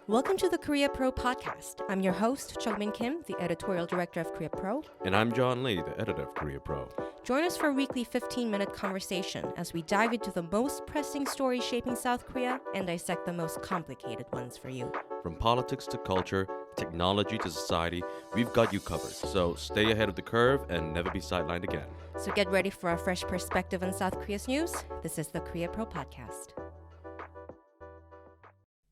Welcome to the Korea Pro podcast. I'm your host, Jeongmin Kim, the editorial director of Korea Pro. And I'm John Lee, the editor of Korea Pro. Join us for a weekly 15-minute conversation as we dive into the most pressing stories shaping South Korea and dissect the most complicated ones for you. From politics to culture, technology to society, we've got you covered. So stay ahead of the curve and never be sidelined again. So get ready for a fresh perspective on South Korea's news. This is the Korea Pro podcast.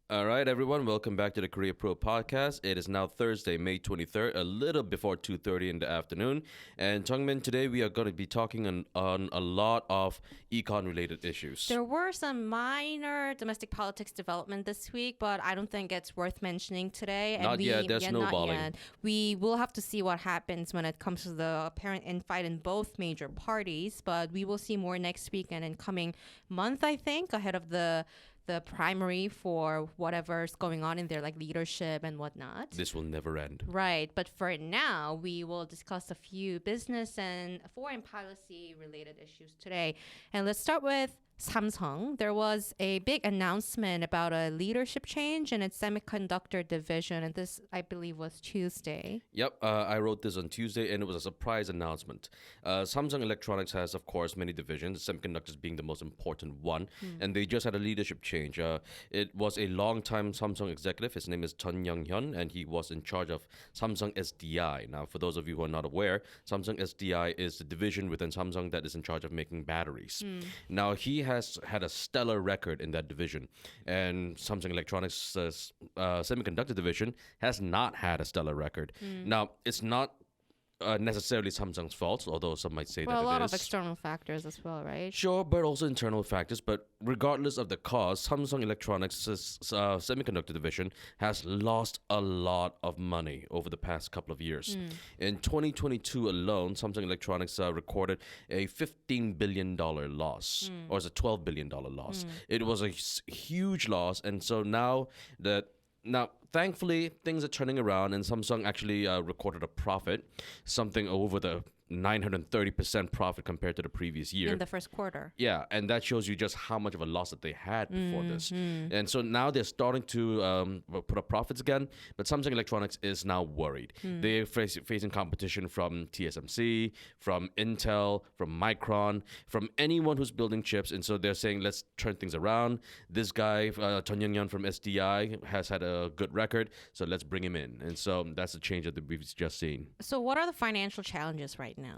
All right, everyone, welcome back to the Korea Pro podcast. It is now Thursday, May 23rd, a little before 2:30 in the afternoon. And Jeongmin, today we are going to be talking on a lot of econ-related issues. There were some minor domestic politics development this week, but I don't think it's worth mentioning today. Not yet, they're snowballing. Not yet. We will have to see what happens when it comes to the apparent infight in both major parties, but we will see more next week and in coming month, I think, ahead of the primary for whatever's going on in their leadership and whatnot. This will never end. Right. But for now, we will discuss a few business and foreign policy related issues today. And let's start with Samsung. There was a big announcement about a leadership change in its semiconductor division. And this, I believe, was Tuesday. Yep, I wrote this on Tuesday, and it was a surprise announcement. Samsung Electronics has, of course, many divisions, semiconductors being the most important one, and they just had a leadership change. It was a long-time Samsung executive. His name is Jun Young-hyun, and he was in charge of Samsung SDI. Now, for those of you who are not aware, Samsung SDI is the division within Samsung that is in charge of making batteries. Now, he has had a stellar record in that division, and Samsung Electronics' semiconductor division has not had a stellar record. Now, it's not necessarily Samsung's fault, although some might say that it is. A lot of external factors as well, right? Sure, but also internal factors. But regardless of the cause, Samsung Electronics' semiconductor division has lost a lot of money over the past couple of years. In 2022 alone, Samsung Electronics recorded a $15 billion loss, or is it $12 billion loss? It was a huge loss, and so now, thankfully, things are turning around, and Samsung actually recorded a profit, something over the 930% profit compared to the previous year. In the first quarter. Yeah, and that shows you just how much of a loss that they had before this. And so now they're starting to put up profits again, but Samsung Electronics is now worried. They're facing competition from TSMC, from Intel, from Micron, from anyone who's building chips, and so they're saying, let's turn things around. This guy, Jun Young-hyun from SDI, has had a good record, so let's bring him in. And so that's the change that we've just seen. So what are the financial challenges right now?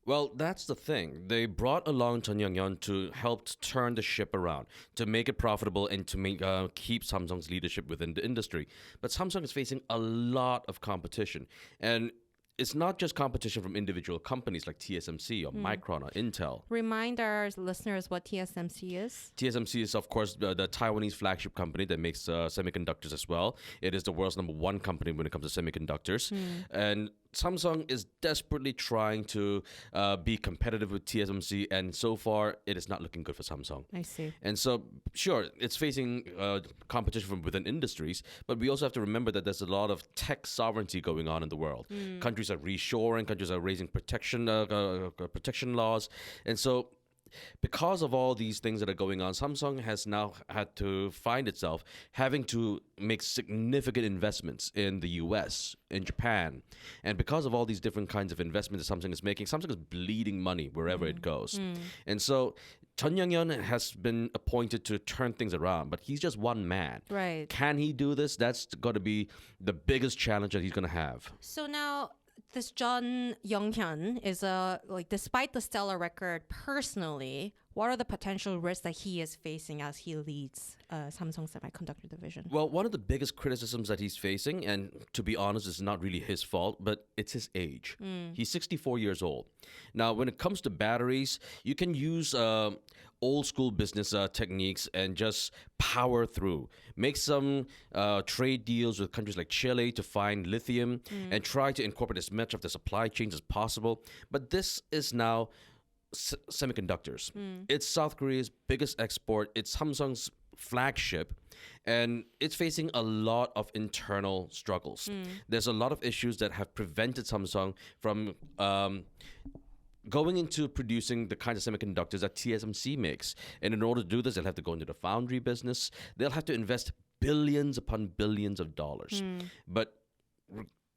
Well, that's the thing. They brought along Jun Young-hyun to help turn the ship around, to make it profitable and to make keep Samsung's leadership within the industry. But Samsung is facing a lot of competition. And it's not just competition from individual companies like TSMC or Micron or Intel. Remind our listeners what TSMC is. TSMC is, of course, the Taiwanese flagship company that makes semiconductors as well. It is the world's #1 company when it comes to semiconductors. And Samsung is desperately trying to be competitive with TSMC, and so far, it is not looking good for Samsung. I see. And so, sure, it's facing competition from within industries, but we also have to remember that there's a lot of tech sovereignty going on in the world. Countries are reshoring, countries are raising protection laws, and so because of all these things that are going on, Samsung has now had to find itself having to make significant investments in the US, in Japan. And because of all these different kinds of investments that Samsung is making, Samsung is bleeding money wherever it goes. And so Jun Young-hyun has been appointed to turn things around, but he's just one man. Right. Can he do this? That's got to be the biggest challenge that he's going to have. So now, this Jun Young-hyun is despite the stellar record personally, what are the potential risks that he is facing as he leads Samsung Semiconductor division? Well, one of the biggest criticisms that he's facing, and to be honest, it's not really his fault, but it's his age. He's 64 years old. Now, when it comes to batteries, you can use old school business techniques and just power through. Make some trade deals with countries like Chile to find lithium and try to incorporate as much of the supply chains as possible. But this is now semiconductors. It's South Korea's biggest export. It's Samsung's flagship, and it's facing a lot of internal struggles. There's a lot of issues that have prevented Samsung from going into producing the kinds of semiconductors that TSMC makes. And in order to do this, they'll have to go into the foundry business. They'll have to invest billions upon billions of dollars. But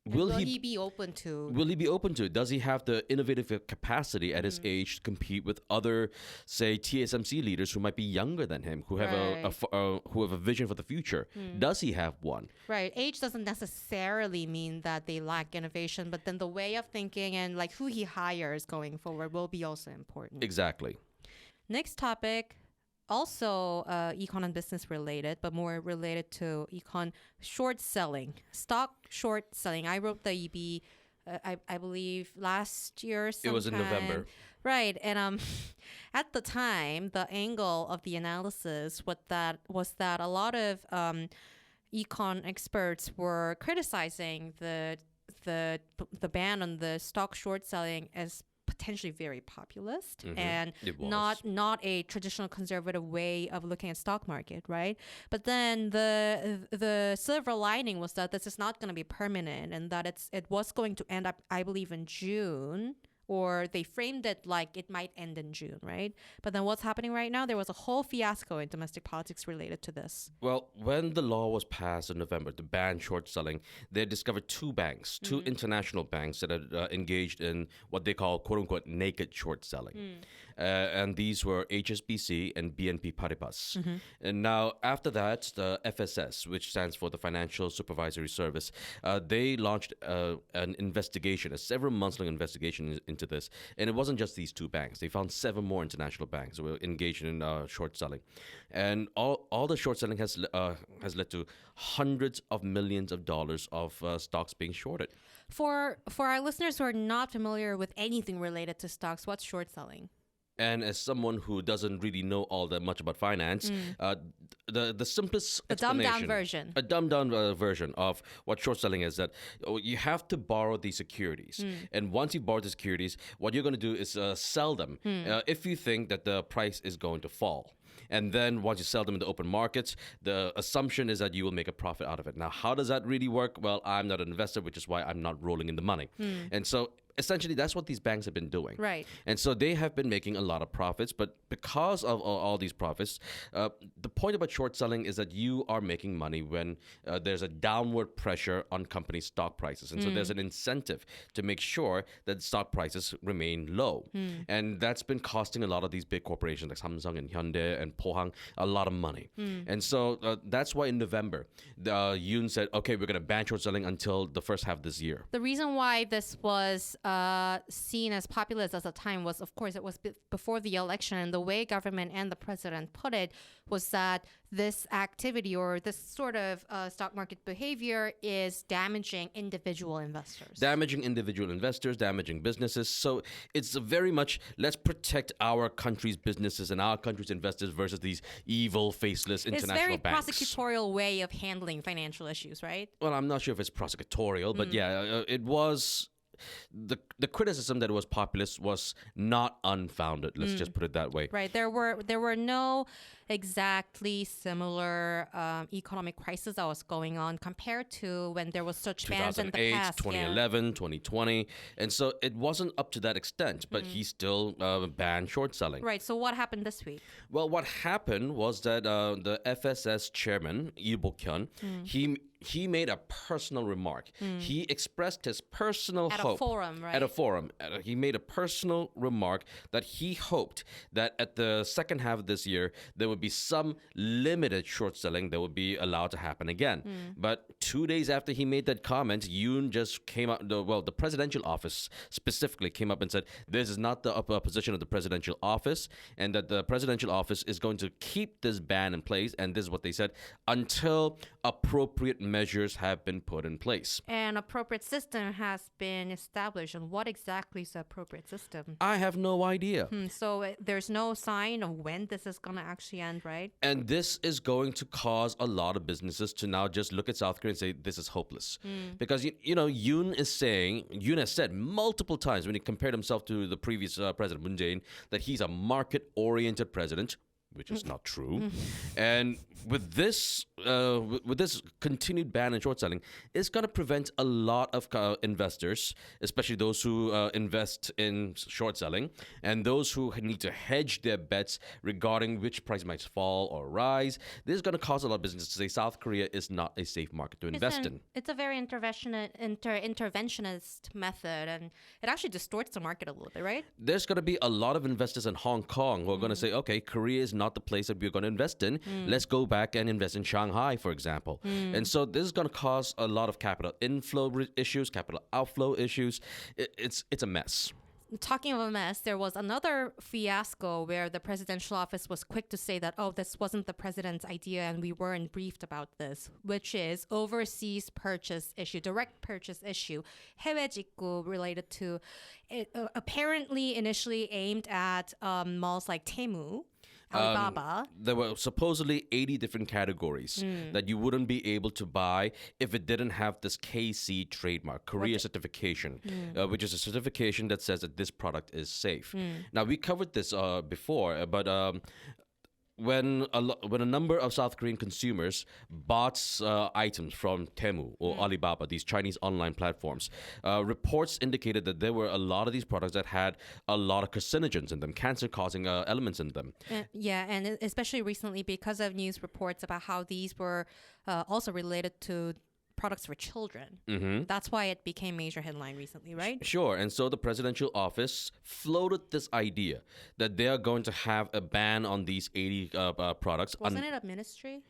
will he be open to? Will he be open to it? Does he have the innovative capacity at his age to compete with other, say, TSMC leaders who might be younger than him, who have who have a vision for the future? Does he have one? Right. Age doesn't necessarily mean that they lack innovation, but then the way of thinking and like who he hires going forward will be also important. Exactly. Next topic. Also econ and business related, but more related to econ short selling, stock short selling. I wrote the EB, I believe last year sometime. It was in November. Right. And at the time, the angle of the analysis was that a lot of econ experts were criticizing the ban on the stock short selling as potentially very populist and not a traditional conservative way of looking at stock market, right? But then the silver lining was that this is not going to be permanent and that it was going to end up, I believe, in June. Or they framed it like it might end in June, right? But then what's happening right now? There was a whole fiasco in domestic politics related to this. Well, when the law was passed in November to ban short selling, they discovered two banks, two international banks that had engaged in what they call, quote unquote, naked short selling. And these were HSBC and BNP Paribas. And now, after that, the FSS, which stands for the Financial Supervisory Service, they launched an investigation, a several months-long investigation into this. And it wasn't just these two banks. They found 7 more international banks that were engaged in short selling. And all the short selling has led to hundreds of millions of dollars of stocks being shorted. For our listeners who are not familiar with anything related to stocks, what's short selling? And as someone who doesn't really know all that much about finance, the simplest dumbed-down version. A dumbed-down version of what short selling is that you have to borrow these securities. And once you borrow the securities, what you're going to do is sell them if you think that the price is going to fall. And then once you sell them in the open markets, the assumption is that you will make a profit out of it. Now, how does that really work? Well, I'm not an investor, which is why I'm not rolling in the money. And so essentially, that's what these banks have been doing. Right. And so they have been making a lot of profits. But because of all these profits, the point about short selling is that you are making money when there's a downward pressure on company stock prices. And so there's an incentive to make sure that stock prices remain low. And that's been costing a lot of these big corporations like Samsung and Hyundai and Pohang a lot of money. And so that's why in November, Yoon said, okay, we're going to ban short selling until the first half of this year. The reason why this was seen as populist at the time was, of course, it was before the election. And the way government and the president put it was that this activity or this sort of stock market behavior is damaging individual investors. Damaging individual investors, damaging businesses. So it's very much, let's protect our country's businesses and our country's investors versus these evil, faceless international banks. It's a very prosecutorial way of handling financial issues, right? Well, I'm not sure if it's prosecutorial, but yeah, it was... The criticism that it was populist was not unfounded. Let's just put it that way. Right. There were no exactly similar economic crisis that was going on compared to when there was such bans in the past. 2011, 2020. And so it wasn't up to that extent, but he still banned short selling. Right. So what happened this week? Well, what happened was that the FSS chairman, Lee Bok-hyun, he made a personal remark. He expressed his personal hope. At a forum, right? At a forum. He made a personal remark that he hoped that at the second half of this year, there would be some limited short selling that would be allowed to happen again. But 2 days after he made that comment, Yoon just came out, the presidential office specifically came up and said, this is not the position of the presidential office, and that the presidential office is going to keep this ban in place, and this is what they said, until appropriate measures have been put in place. An appropriate system has been established. And what exactly is the appropriate system? I have no idea. So there's no sign of when this is going to actually end, right? And this is going to cause a lot of businesses to now just look at South Korea and say, this is hopeless. Because, Yoon has said multiple times when he compared himself to the previous president, Moon Jae-in, that he's a market-oriented president. which is not true. And with this continued ban on short selling, it's going to prevent a lot of investors, especially those who invest in short selling, and those who need to hedge their bets regarding which price might fall or rise. This is going to cause a lot of businesses to say South Korea is not a safe market to invest in. It's a very interventionist method, and it actually distorts the market a little bit, right? There's going to be a lot of investors in Hong Kong who are going to say, okay, Korea is not the place that we're going to invest in. Let's go back and invest in Shanghai, for example. And so this is going to cause a lot of capital inflow issues, capital outflow issues. It's a mess. Talking of a mess, there was another fiasco where the presidential office was quick to say that, oh, this wasn't the president's idea and we weren't briefed about this, which is overseas purchase issue, direct purchase issue, 해외 직구 related to, apparently initially aimed at malls like Temu, Alibaba. There were supposedly 80 different categories that you wouldn't be able to buy if it didn't have this KC trademark, Korea certification, which is a certification that says that this product is safe. Now, we covered this before, but when a number of South Korean consumers bought items from Temu or Alibaba, these Chinese online platforms, reports indicated that there were a lot of these products that had a lot of carcinogens in them, cancer-causing elements in them. Yeah, and especially recently because of news reports about how these were also related to products for children. That's why it became major headline recently, right? Sure. And so the presidential office floated this idea that they are going to have a ban on these 80 products. Wasn't it a ministry?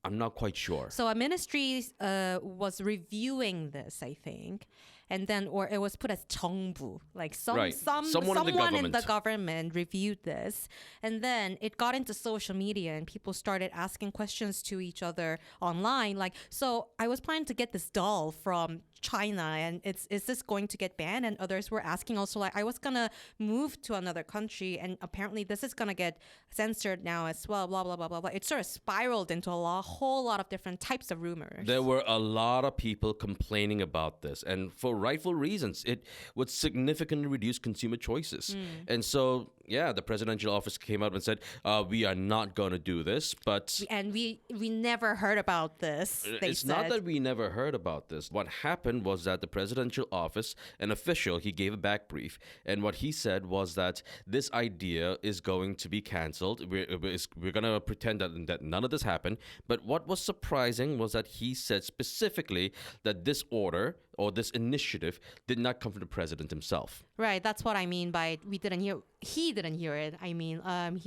I'm not quite sure. So a ministry was reviewing this, I think. And then, or it was put as 정부, like someone in the government reviewed this. And then it got into social media and people started asking questions to each other online. Like, so I was planning to get this doll from China and is this going to get banned? And others were asking also, like, I was going to move to another country and apparently this is going to get censored now as well, blah, blah, blah, blah, blah. It sort of spiraled into a whole lot of different types of rumors. There were a lot of people complaining about this, and for rightful reasons. It would significantly reduce consumer choices. And so, yeah, the presidential office came out and said, we are not going to do this, but... And we never heard about this, It's not that we never heard about this. What happened was that the presidential office, an official, he gave a back brief, and what he said was that this idea is going to be cancelled. We're going to pretend that none of this happened. But what was surprising was that he said specifically that this order or this initiative did not come from the president himself. Right, that's what I mean by he didn't hear it. I mean,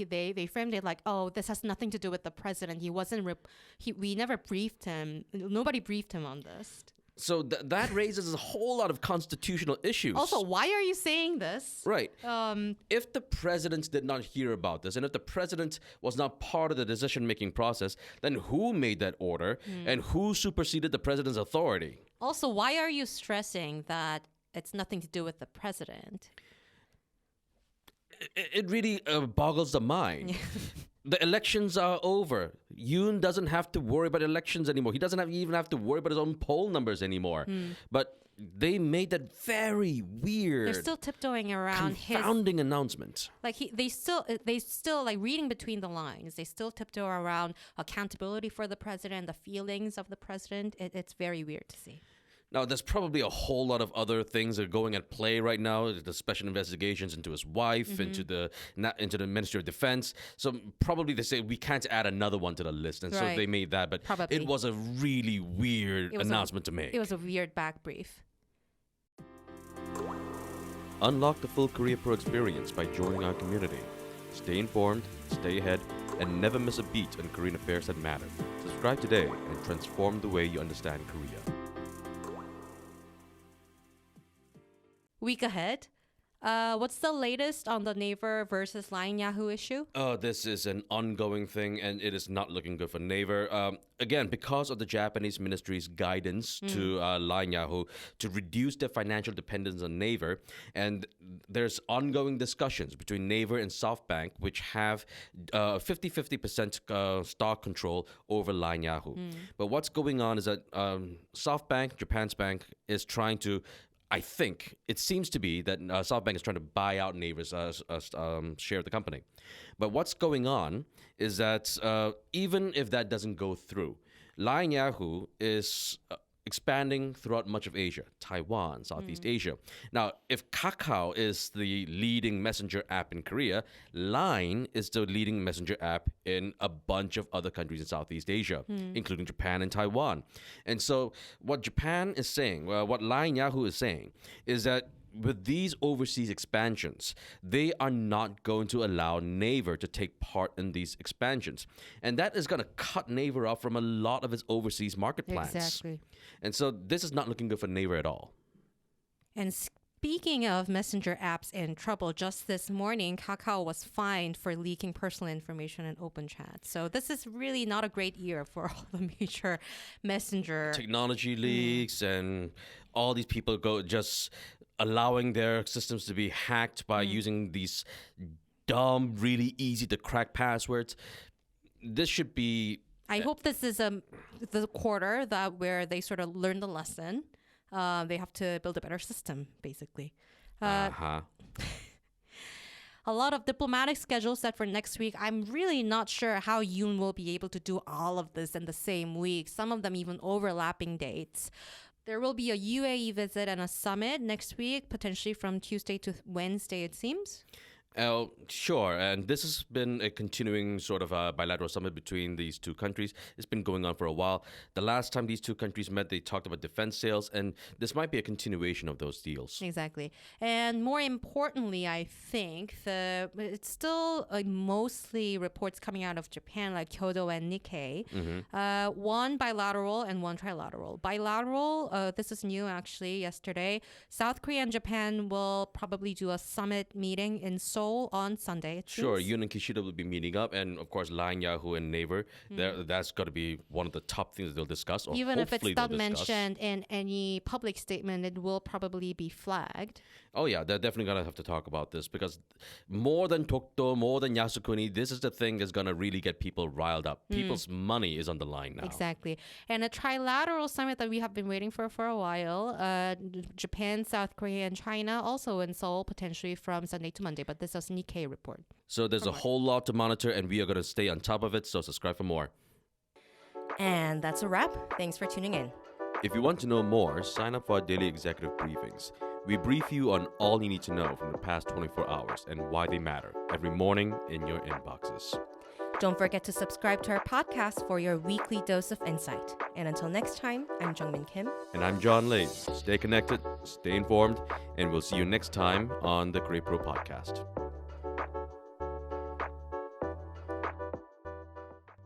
they framed it like, oh, this has nothing to do with the president. We never briefed him. Nobody briefed him on this. So that raises a whole lot of constitutional issues. Also, why are you saying this? Right. If the president did not hear about this, and if the president was not part of the decision-making process, then who made that order, and who superseded the president's authority? Also, why are you stressing that it's nothing to do with the president? It really boggles the mind. The elections are over. Yoon doesn't have to worry about elections anymore. He doesn't even have to worry about his own poll numbers anymore. But they made that very weird, they're still tiptoeing around confounding announcement. Like they still like reading between the lines. They still tiptoe around accountability for the president, the feelings of the president. It's very weird to see. Now, there's probably a whole lot of other things that are going at play right now. The special investigations into his wife, into the Ministry of Defense. So probably they say we can't add another one to the list, and so they made that. But probably. It was a really weird announcement to make. It was a weird back brief. Unlock the full Korea Pro experience by joining our community. Stay informed, stay ahead, and never miss a beat on Korean affairs that matter. Subscribe today and transform the way you understand Korea. Week ahead. What's the latest on the Naver versus Line Yahoo issue? This is an ongoing thing, and it is not looking good for Naver. Again, because of the Japanese ministry's guidance to Line Yahoo to reduce their financial dependence on Naver, and there's ongoing discussions between Naver and SoftBank, which have 50-50% stock control over Line Yahoo. But what's going on is that SoftBank, Japan's bank, is trying to I think it seems to be that SoftBank is trying to buy out Naver's share of the company. But what's going on is that even if that doesn't go through, Line Yahoo is expanding throughout much of Asia, Taiwan, Southeast Asia. Now, if Kakao is the leading messenger app in Korea, Line is the leading messenger app in a bunch of other countries in Southeast Asia, including Japan and Taiwan. And so what Japan is saying, what Line Yahoo is saying, is that with these overseas expansions, they are not going to allow Naver to take part in these expansions. And that is going to cut Naver off from a lot of its overseas market plans. Exactly. And so this is not looking good for Naver at all. And speaking of messenger apps in trouble, just this morning, Kakao was fined for leaking personal information in open chat. So this is really not a great year for all the major messenger Technology leaks and all these people just allowing their systems to be hacked by using these dumb, really easy to crack passwords. This should be... I hope this is the quarter where they sort of learn the lesson. They have to build a better system, basically. A lot of diplomatic schedules set for next week. I'm really not sure how Yoon will be able to do all of this in the same week, some of them even overlapping dates. There will be a UAE visit and a summit next week, potentially from Tuesday to Wednesday, it seems. Sure, and this has been a continuing sort of bilateral summit between these two countries. It's been going on for a while. The last time these two countries met, they talked about defense sales, and this might be a continuation of those deals. Exactly. And more importantly, I think it's still mostly reports coming out of Japan, like Kyodo and Nikkei. One bilateral and one trilateral. Bilateral, this is new actually, yesterday. South Korea and Japan will probably do a summit meeting in Seoul on Sunday. Sure, Yoon and Kishida will be meeting up, and of course, Line Yahoo and Naver. That's got to be one of the top things they'll discuss. Or even if it's not mentioned in any public statement, it will probably be flagged. Oh yeah, they're definitely gonna have to talk about this because more than Tokto, more than Yasukuni, this is the thing that's gonna really get people riled up. People's money is on the line now. Exactly, and a trilateral summit that we have been waiting for a while. Japan, South Korea, and China also in Seoul, potentially from Sunday to Monday. But this is Nikkei report. So there's a whole lot to monitor, and we are gonna stay on top of it. So subscribe for more. And that's a wrap. Thanks for tuning in. If you want to know more, sign up for our daily executive briefings. We brief you on all you need to know from the past 24 hours and why they matter every morning in your inboxes. Don't forget to subscribe to our podcast for your weekly dose of insight. And until next time, I'm Jeongmin Kim. And I'm John Lay. Stay connected, stay informed, and we'll see you next time on the Great Pro Podcast.